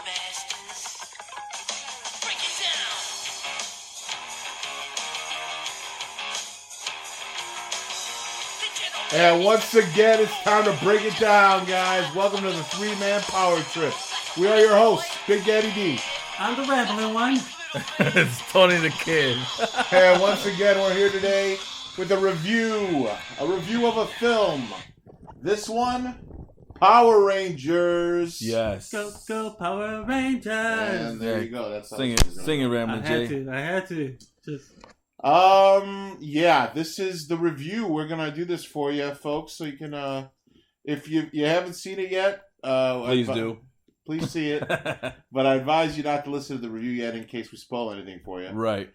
masters. Break it down. And once again, it's time to break it down, guys. Welcome to the three-man power trip. We are your hosts, Big Daddy D. I'm the rambling one. It's Tony the Kid. And once again, we're here today with a review of a film. This one, Power Rangers. Yes. Go Power Rangers. And there you go. That's how Sing this is it, gonna Ramble J. I had to. Just Yeah, this is the review. We're gonna do this for you, folks, so you can, if you haven't seen it yet, Please do. Please see it. But I advise you not to listen to the review yet in case we spoil anything for you. Right.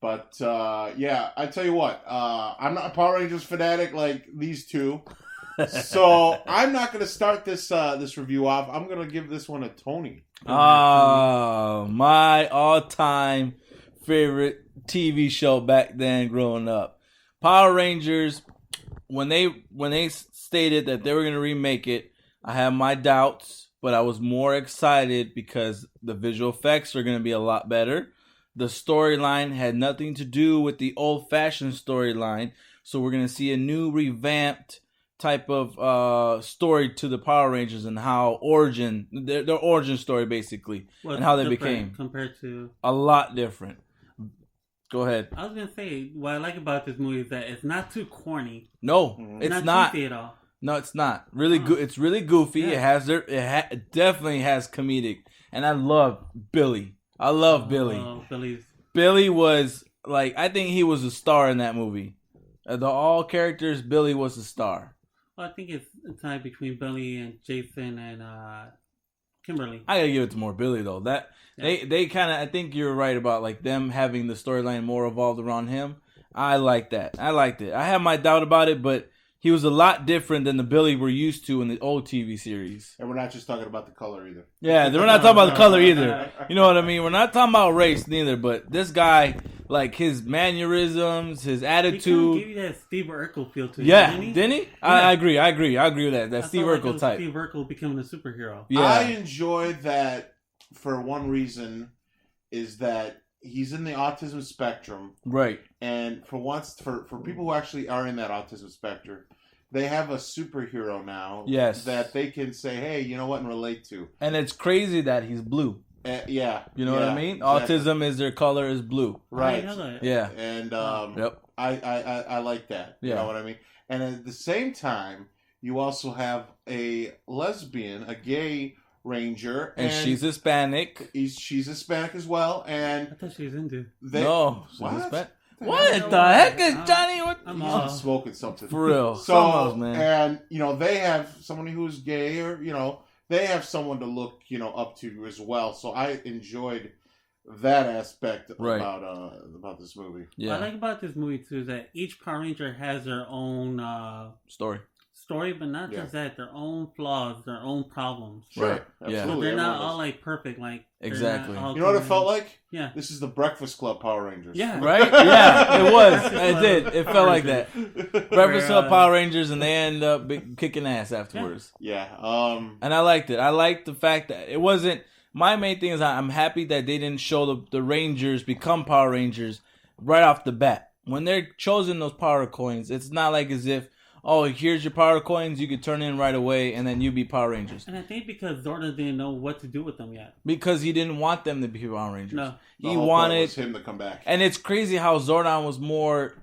But yeah, I tell you what, I'm not a Power Rangers fanatic like these two, so I'm not going to start this review off. I'm going to give this one a Tony. My all-time favorite TV show back then, growing up, Power Rangers. When they stated that they were going to remake it, I had my doubts. But I was more excited because the visual effects are going to be a lot better. The storyline had nothing to do with the old-fashioned storyline. So we're going to see a new revamped type of story to the Power Rangers and how their origin story basically, and how they became. Compared to... A lot different. Go ahead. I was going to say, what I like about this movie is that it's not too corny. No, it's not. Cheesy at all. No, it's not. Really good. It's really goofy. Yeah. It definitely has comedic, and I love Billy. I love Billy. Billy was like, I think he was a star in that movie. All characters, Billy was a star. Well, I think it's a tie between Billy and Jason and Kimberly. I gotta give it to more Billy though. They kind of. I think you're right about like them having the storyline more evolved around him. I like that. I liked it. I had my doubt about it, but he was a lot different than the Billy we're used to in the old TV series. And we're not just talking about the color either. Yeah, we're not talking about the color either. You know what I mean? We're not talking about race neither, but this guy, like his mannerisms, his attitude. He kind of gave you that Steve Urkel feel to him, Yeah, didn't he? didn't he? Yeah. I agree with that. That I Steve felt Urkel like it was type. Steve Urkel becoming a superhero. Yeah. I enjoyed that for one reason, is that he's in the autism spectrum. Right. And for once, for people who actually are in that autism spectrum, they have a superhero now. Yes. That they can say, hey, you know what, and relate to. And it's crazy that he's blue. Yeah. You know what I mean? Exactly. Autism is their color is blue. Right. Yeah. And Yep. I like that. Yeah. You know what I mean? And at the same time, you also have a lesbian, a gay ranger. And she's Hispanic. She's Hispanic as well. I And thought she was into. No. she's What? Hispanic. The What hell? the heck is Johnny? What? I'm smoking something. For real. So, Somos, man. and, they have someone who's gay or, they have someone to look, up to as well. So I enjoyed that aspect Right. about this movie. Yeah. What I like about this movie too is that each Power Ranger has their own story, but not just that, their own flaws, their own problems. Sure. Right. Yeah. Absolutely. They're not Everyone all does. like perfect. Like they're Exactly. not all You know what it good. felt like? Yeah. This is the Breakfast Club Power Rangers. Yeah. Right? Yeah, it was. It did. It felt like that. Breakfast Club Power Rangers, and they end up kicking ass afterwards. Yeah. And I liked it. I liked the fact that it wasn't. My main thing is I'm happy that they didn't show the Rangers become Power Rangers right off the bat. When they're choosing those power coins, it's not like as if, oh, here's your power coins, you could turn in right away, and then you be Power Rangers. And I think because Zordon didn't know what to do with them yet. Because he didn't want them to be Power Rangers. No. The He whole point wanted was him to come back. And it's crazy how Zordon was more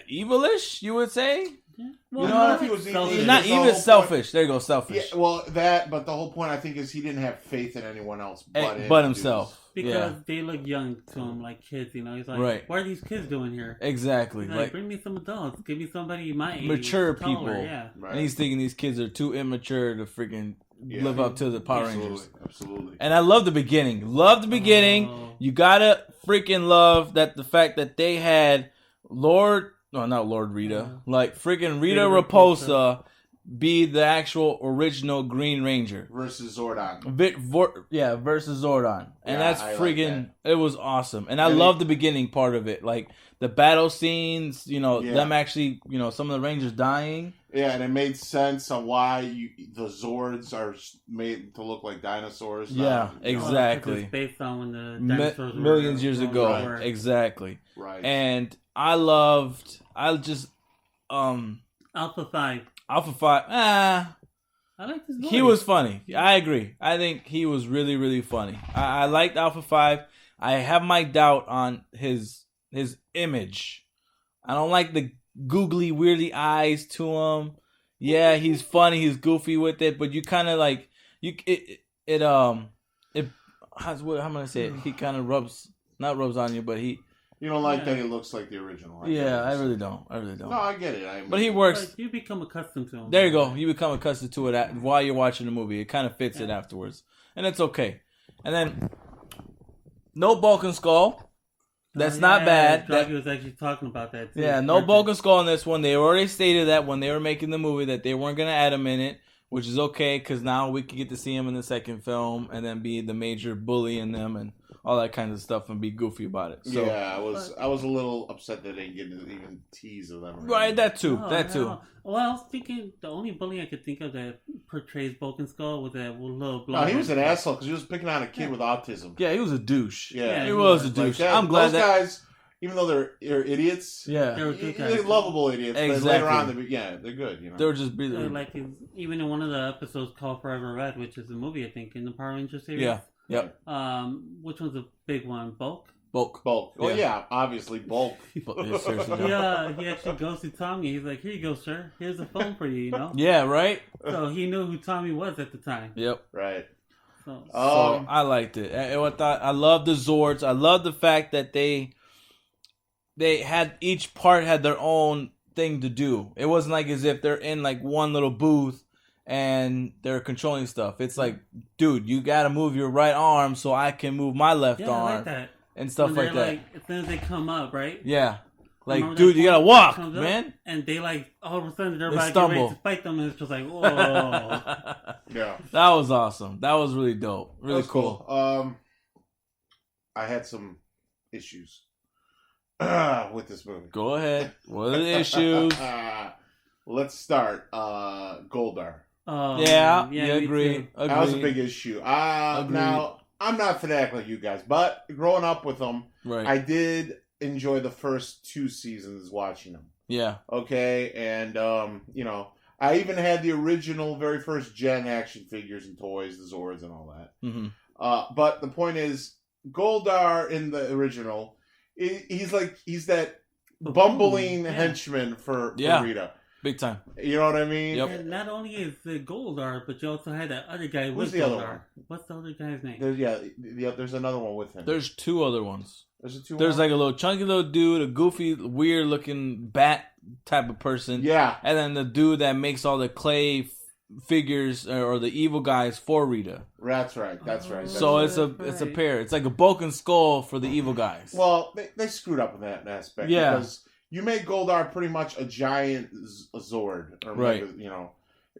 evilish, you would say? Yeah. You know not if he was selfish. He's not the even whole selfish. There you go, selfish. Yeah, well, but the whole point I think is he didn't have faith in anyone else but him But to do himself. this. Because they look young to him, like kids, He's like, Right. what are these kids doing here? Exactly. He's like, bring me some adults. Give me somebody my age. Mature taller, people. Yeah. Right. And he's thinking these kids are too immature to freaking Yeah. live up to the Power Absolutely. Rangers. Absolutely. And I love the beginning. Love the beginning. Oh. You gotta freaking love that the fact that they had not Lord Rita, like freaking Rita Rita Raposa be the actual original Green Ranger. Versus Zordon. Versus Zordon. And Yeah, that's I like freaking, it was awesome. And I And love the beginning part of it. Like the battle scenes, Yeah. them actually, some of the Rangers dying. Yeah, and it made sense on why the Zords are made to look like dinosaurs. Yeah, exactly. It's based on when the dinosaurs millions years ago. Right. Exactly. Right. And Alpha 5. Alpha 5. I like this movie. He was funny. I agree. I think he was really, really funny. I liked Alpha 5. I have my doubt on his image. I don't like the googly, weirdy eyes to him. Yeah, he's funny. He's goofy with it, but you kind of like how am I gonna say it? He kind of not rubs on you, but he. You don't like that he looks like the original. I really don't. No, I get it. But he works. But you become accustomed to him. There you go. You become accustomed to it while you're watching the movie. It kind of fits it afterwards, and it's okay. And then no Bulk and Skull. That's not bad. Draghi was actually talking about that too. Yeah, no Bulk and Skull in this one. They already stated that when they were making the movie that they weren't going to add him in it, which is okay because now we can get to see him in the second film and then be the major bully in them and all that kind of stuff and be goofy about it. So, yeah, I was a little upset that they didn't get even tease of them. Right, that too. No. Well, I was thinking the only bully I could think of that portrays Bulk and Skull was that little blonde. No, he was an asshole because he was picking on a kid with autism. Yeah, he was a douche. Yeah, he was a douche. Like I'm glad those guys, even though they're idiots, they're lovable idiots. Exactly. But later on, they're good. You know, they were just like even in one of the episodes called Forever Red, which is a movie I think in the Power Rangers series. Yeah. Yep. Which one's the big one? Bulk. Oh yeah, obviously Bulk. Yeah, he actually goes to Tommy. He's like, "Here you go, sir. Here's a phone for you." You know. Yeah. Right. So he knew who Tommy was at the time. Yep. Right. So I liked it. I love the Zords. I love the fact that they had each part had their own thing to do. It wasn't like as if they're in like one little booth and they're controlling stuff. It's like, dude, you got to move your right arm so I can move my left arm. I like that. And stuff like that. As soon as they come up, right? Yeah. Like, dude, you got to walk, man. And they like, all of a sudden, they're about to get ready to fight them. And it's just like, whoa. Yeah. That was awesome. That was really dope. Really cool. I had some issues with this movie. Go ahead. What are the issues? Let's start. Goldar. Yeah, you agree. That was a big issue. Now, I'm not fanatic like you guys, but growing up with them, right. I did enjoy the first 2 seasons watching them. Yeah. Okay, and, I even had the original, very first gen action figures and toys, the Zords and all that. Mm-hmm. But the point is, Goldar in the original, he's that bumbling henchman for Rita. Big time. You know what I mean? Yep. And not only is the Goldar, but you also had that other guy with Goldar. Other What's the other guy's name? There's another one with him. There's 2 other ones. There's like a little chunky little dude, a goofy, weird looking bat type of person. Yeah. And then the dude that makes all the clay figures or the evil guys for Rita. That's right. So it's a pair. It's like a Bulk and Skull for the evil guys. Well, they screwed up in that aspect. Yeah. Because you made Goldar pretty much a giant Zord, or right? Maybe,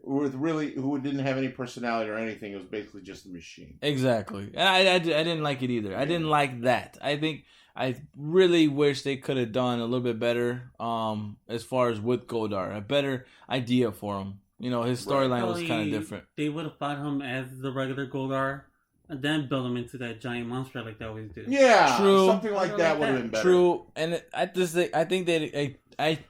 who didn't have any personality or anything. It was basically just a machine. Exactly, and I didn't like it either. I didn't like that. I really wish they could have done a little bit better. As far as with Goldar, a better idea for him. His storyline was kind of different. They would have fought him as the regular Goldar. And then build him into that giant monster like they always do. Yeah, true. Something like that would have been better. True, and I think that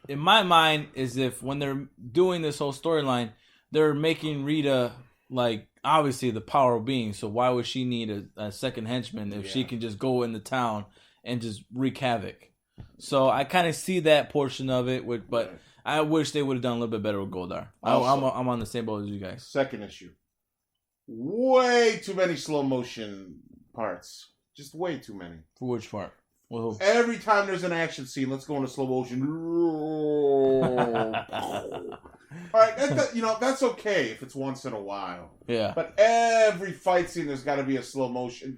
in my mind is if when they're doing this whole storyline, they're making Rita like obviously the power of being. So why would she need a second henchman if she can just go into town and just wreak havoc? So I kind of see that portion of it, but I wish they would have done a little bit better with Goldar. I'm on the same boat as you guys. Second issue. Way too many slow motion parts. Just way too many. For which part? Well, every time there's an action scene, let's go into slow motion. All right, that's okay if it's once in a while. Yeah. But every fight scene, there's got to be a slow motion.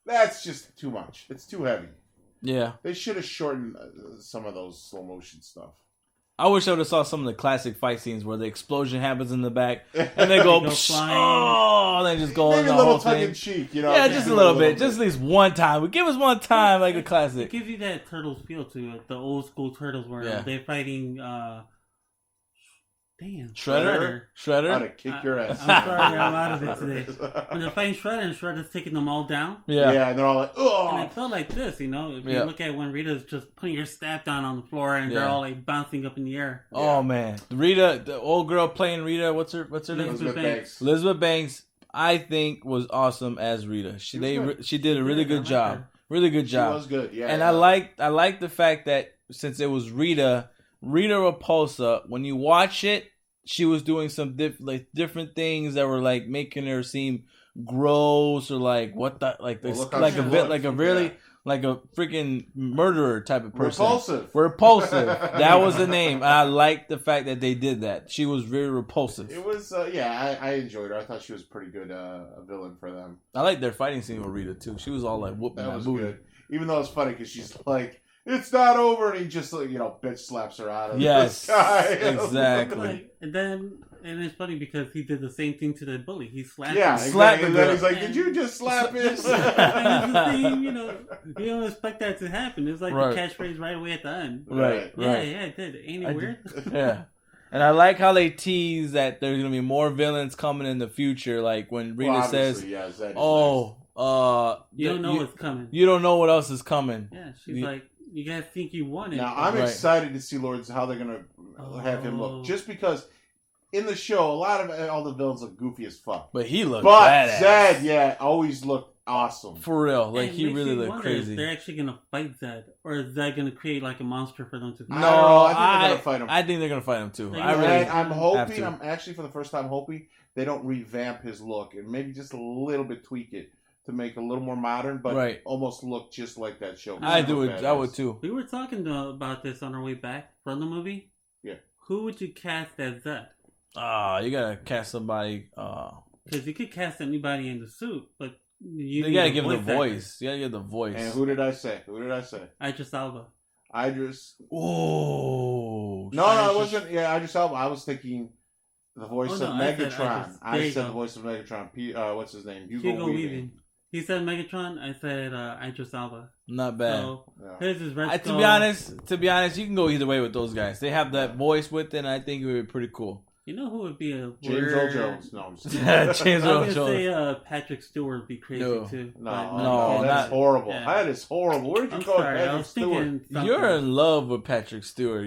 That's just too much. It's too heavy. Yeah. They should have shortened some of those slow motion stuff. I wish I would have saw some of the classic fight scenes where the explosion happens in the back and they go, and they just go in the whole thing. Tongue in cheek, Yeah, just a little bit. Just at least one time. Give us one time like a classic. It gives you that Turtles feel to it. The old school Turtles where they're fighting Damn. Shredder. I'd have kicked your ass. I'm sorry, I'm out of it today. When they're fighting Shredder and Shredder's taking them all down. Yeah, and they're all like, oh. And it felt like this, you know. If you look at when Rita's just putting her staff down on the floor and they're all like bouncing up in the air. Oh man, Rita, the old girl playing Rita. What's her name? Elizabeth Banks. Elizabeth Banks, I think, was awesome as Rita. She did a really good job. Really good job. She was good, yeah. And I like the fact that since it was Rita Repulsa, when you watch it, she was doing some different things that were like making her seem gross or like what the like a freaking murderer type of person. Repulsive. That was the name. And I like the fact that they did that. She was very repulsive. It was I enjoyed her. I thought she was pretty good a villain for them. I like their fighting scene with Rita too. She was all like whooping that booty. Good. Even though it's funny because she's like, it's not over, and he just bitch slaps her out of the sky. Exactly. And it's funny because he did the same thing to the bully. He slapped him. Slapped and then he's like, did you just slap him? You don't expect that to happen. It's like the catchphrase right away at the end. Right. Yeah, it did. Ain't it weird? Yeah. And I like how they tease that there's going to be more villains coming in the future. Like when Rita says, you don't know what's coming. You don't know what else is coming. Yeah, she's like, you guys think you won it. Now, I'm excited to see Lords how they're going to have him look. Just because in the show, a lot of all the villains look goofy as fuck. But he looked badass. Zed, always looked awesome. For real. Like, he really looked crazy. If they're actually going to fight Zed, or is Zed going to create like a monster for them to fight? No, I think they're going to fight him. I think they're going to fight him too. I'm hoping, I'm actually for the first time hoping they don't revamp his look and maybe just a little bit tweak it to make it a little more modern, but almost look just like that show. I would too. We were talking about this on our way back from the movie. Yeah. Who would you cast as Zed? You gotta cast somebody. Because you could cast anybody in the suit, but you gotta give the voice. You gotta give the voice. And who did I say? Idris Elba. Oh. No, it wasn't. Yeah, Idris Elba. I was thinking the voice of Megatron. I said the voice of Megatron. What's his name? Hugo Weaving. He said Megatron. I said Idris Elba. Not bad. So, his is Red Skull. To be honest, you can go either way with those guys. They have that voice with it, and I think it would be pretty cool. You know who would be a James Earl Jones? No, I'm just kidding. James Earl Jones. I was gonna say Patrick Stewart would be crazy too. No, that's horrible. Yeah. That is horrible. Where'd you go, Patrick Stewart? You're in love with Patrick Stewart.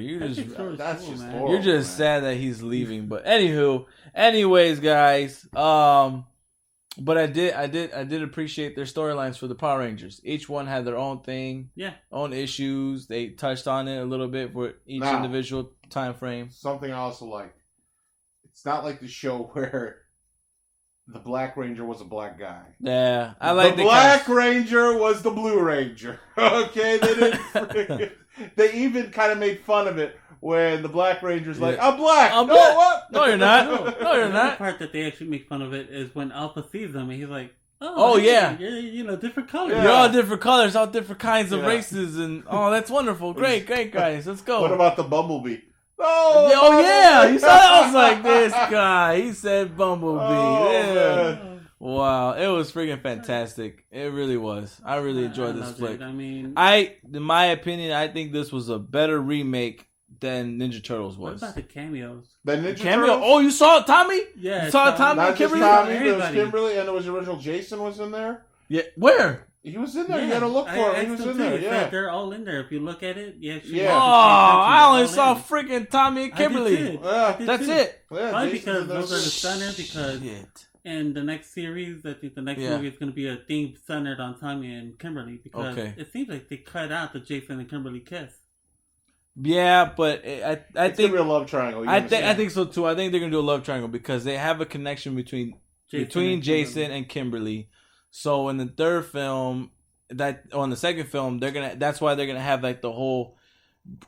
That's just horrible. You're just sad that he's leaving. But anyways, guys. But I did appreciate their storylines for the Power Rangers. Each one had their own thing, own issues. They touched on it a little bit for each individual time frame. Something I also liked. It's not like the show where the Black Ranger was a black guy. Yeah, I like the Black Ranger was the Blue Ranger. Okay, they didn't. They even kind of made fun of it when the Black Ranger's like, "I'm black." I'm black. What? No, you're not. No, you're not. The part that they actually make fun of it is when Alpha sees them and he's like, yeah, you're different colors. Yeah. You're all different colors, all different kinds of races, and that's wonderful. Great, guys, let's go. What about the Bumblebee? Oh yeah, you saw that? I was like, this guy. He said Bumblebee. Wow, it was freaking fantastic. It really was. I really enjoyed this flick. I mean, in my opinion, I think this was a better remake than Ninja Turtles was. What about the cameos? The Ninja Turtles? Oh, you saw Tommy? Yeah, you saw Tommy and Kimberly? There was Kimberly, and there was the original Jason was in there. Yeah, where? He was in there. You gotta look for him. He was in there. Yeah, they're all in there. If you look at it, I only saw freaking Tommy and Kimberly. That's it. Probably because those are the center. Because in the next series, I think the next movie is going to be a theme centered on Tommy and Kimberly because it seems like they cut out the Jason and Kimberly kiss. Yeah, but I think it's a real love triangle. I think so too. I think they're gonna do a love triangle because they have a connection between Jason and Kimberly. So in the third film, on the second film, that's why they're gonna have like the whole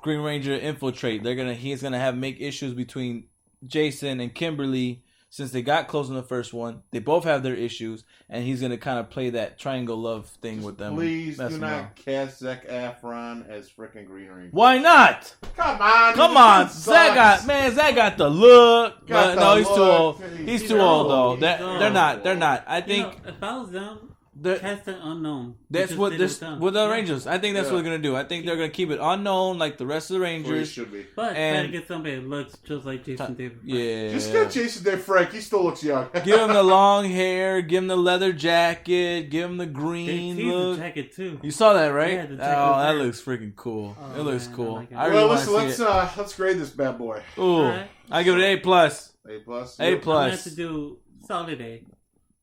Green Ranger infiltrate. He's gonna make issues between Jason and Kimberly. Since they got close in the first one, they both have their issues, and he's going to kind of play that triangle love thing with them. Please do not cast Zac Efron as freaking Green Ranger. Why not? Come on. Zac got the look. He's too old. He's too old though. They're not. I think if I was them, Cast it unknown. That's what the Rangers. I think that's what they're gonna do. I think they're gonna keep it unknown, like the rest of the Rangers. Should be. But try to get somebody that looks just like Jason David. Yeah. Just get Jason David Frank. He still looks young. Give him the long hair. Give him the leather jacket. Give him the green look. The jacket too. You saw that, right? Yeah, that looks freaking cool. It looks cool. Like well, listen, let's grade this bad boy. Ooh, right. I give it an A+. A+. A+. I'm gonna have to do solid A.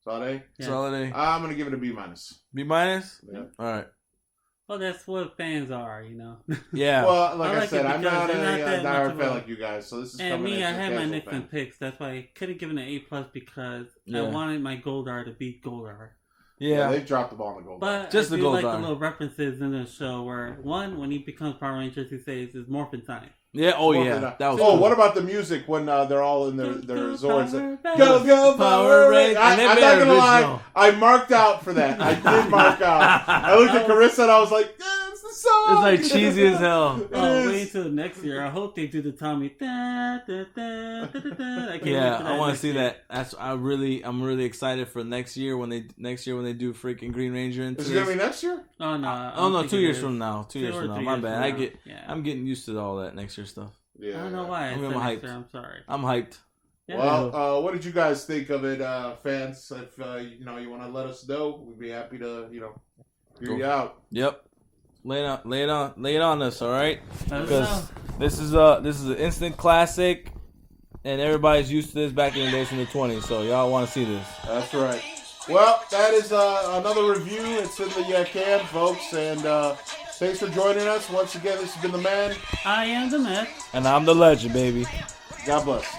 Solid A? Yeah. Solid A. I'm going to give it a B-. B-? Yeah. All right. Well, that's what fans are, Yeah. Well, like I said, I'm not a diehard fan like you guys, so this is and coming me, I as a had my casual Nixon fan. picks. That's why I could have given it an A+ because I wanted my Goldar to beat Goldar. Yeah, they dropped the ball on the Goldar. But just I the do Goldar. like the little references in the show where, one, when he becomes Power Rangers, he says it's morphin' time. Yeah, that was cool. cool. What about the music when they're all in their resorts? Go, Power Rangers! I'm not going to lie, I marked out for that. I did mark out. I looked at Carissa and I was like, it's the song! It's like cheesy as hell. Wait until next year. I hope they do the Tommy. I want to see that. I'm really excited for next year when they do freaking Green Ranger. Is it going to be next year? Oh, no. Oh, no, 2 years from now. 2 years from now. My bad. Yeah. I'm getting used to all that next year stuff. Yeah. I don't know why. I'm hyped. I'm sorry. I'm hyped. Yeah. Well, what did you guys think of it, fans? If you want to let us know, we'd be happy to hear you out. Yep. Lay it on us, all right? Because this is an instant classic, and everybody's used to this back in the days from the 20s. So y'all want to see this? That's right. Well, that is another review. It's in the can, folks, and thanks for joining us once again. This has been the man. I am the myth, and I'm the legend, baby. God bless.